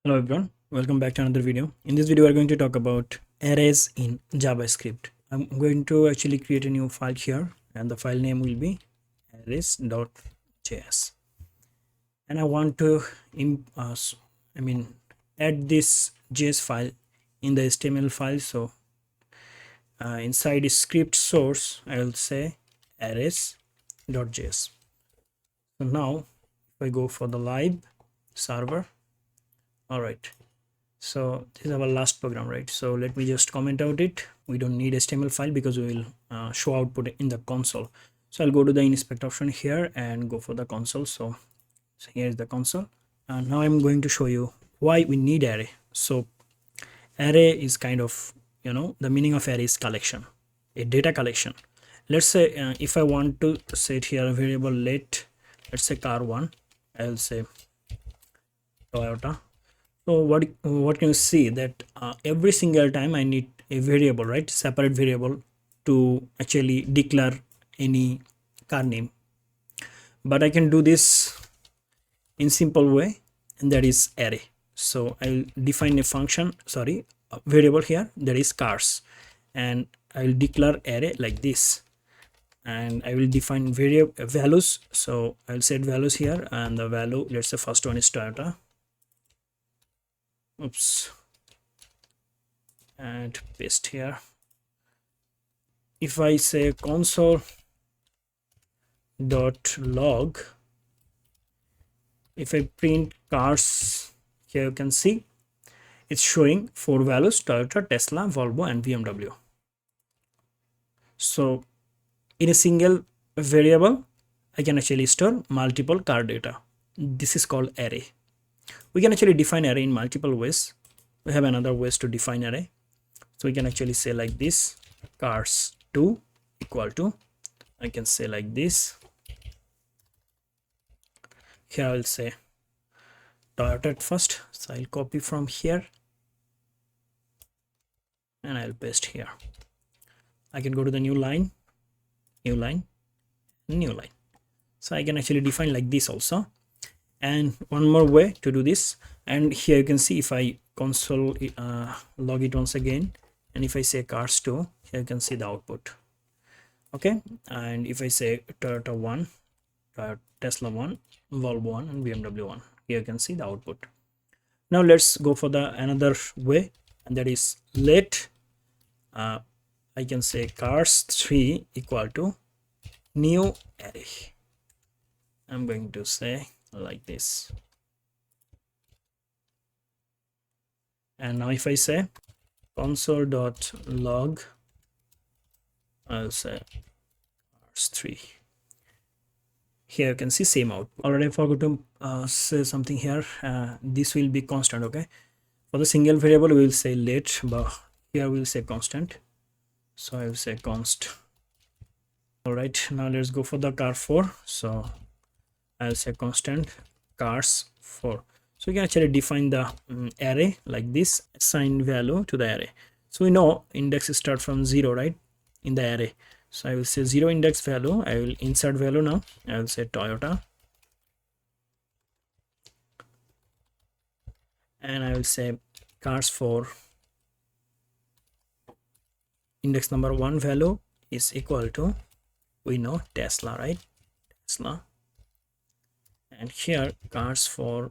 Hello everyone, welcome back to another video. In this video, we're going to talk about arrays in JavaScript. I'm going to actually create a new file here, and the file name will be arrays.js. And I want to add this JS file in the HTML file. So inside script source, I will say arrays.js. So now, if I go for the live server, all right, so this is our last program, right? So let me just comment out it. We don't need HTML file because we will show output in the console. So I'll go to the inspect option here and go for the console. So here is the console, and now I'm going to show you why we need array. So array is kind of, the meaning of array is collection, a data collection. Let's say if I want to set here a variable let's say car1, I'll say Toyota. So what can you see that every single time I need a variable, right, separate variable to actually declare any car name, but I can do this in simple way, and that is array. So I'll define a function, a variable here, that is cars, and I'll declare array like this, and I will define variable values. So I'll set values here, and the value, let's say first one is Toyota. Oops, and paste here. If I say console dot log, if I print cars, here you can see it's showing 4 values: Toyota, Tesla, Volvo, and BMW. So in a single variable, I can actually store multiple car data. This is called array. We can actually define array in multiple ways. We have another ways to define array. So we can actually say like this: cars2 equal to, I can say like this. Here I will say Toyota at first. So I'll copy from here and I'll paste here. I can go to the new line, new line, new line. So I can actually define like this also. And one more way to do this, and here you can see if I console log it once again, and if I say cars2, here you can see the output. Okay, and if I say Toyota 1, Tesla 1, Volvo 1, and BMW 1, here you can see the output. Now let's go for the another way, and that is let I can say cars3 equal to new array. I'm going to say like this, and now if I say console.log, I'll say cars3. Here you can see same out. Already I forgot to say something here. This will be constant. Okay, for the single variable we will say let, but here we'll say constant. So I will say const. All right, now let's go for the car4. So I'll say constant cars4. So you can actually define the array like this, assign value to the array. So we know index start from 0, right, in the array. So I will say 0 index value. I will insert value now. I will say Toyota, and I will say cars4 index number 1 value is equal to, we know, Tesla, right, Tesla. And here cars4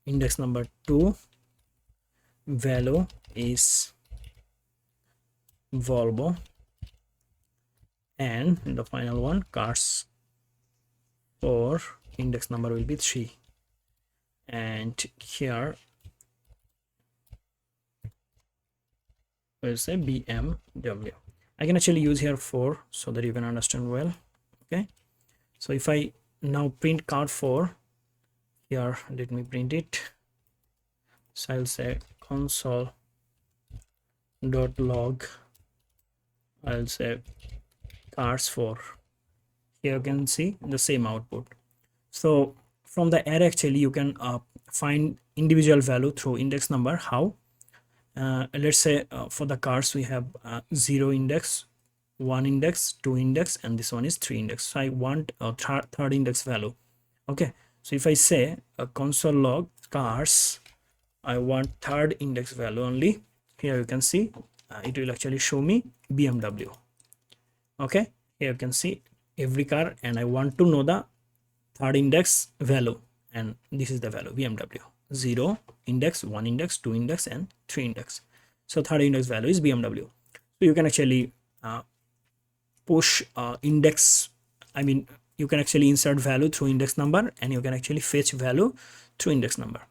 index number 2 value is Volvo, and the final one cars4 index number will be 3, and here we'll say BMW. I can actually use here 4 so that you can understand well. Okay, so if I now print car4 here, let me print it. So I'll say console.log, I'll say cars4. Here you can see the same output. So from the array actually you can find individual value through index number. How? Let's say for the cars we have 0 index, 1 index, 2 index, and this one is 3 index. So I want a third index value. Okay, so if I say a console log cars I want third index value only. Here you can see it will actually show me BMW. Okay, here you can see every car, and I want to know the third index value, and this is the value BMW. 0 index, 1 index, 2 index, and 3 index. So third index value is BMW. So you can actually push index, I mean you can actually insert value through index number, and you can actually fetch value through index number.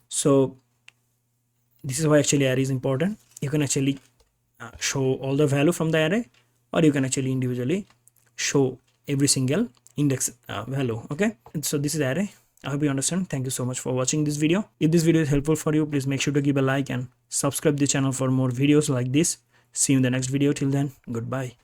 So this is why actually array is important. You can actually show all the value from the array, or you can actually individually show every single index value. Okay, and so this is array. I hope you understand. Thank you so much for watching this video. If this video is helpful for you, please make sure to give a like and subscribe the channel for more videos like this. See you in the next video. Till then, goodbye.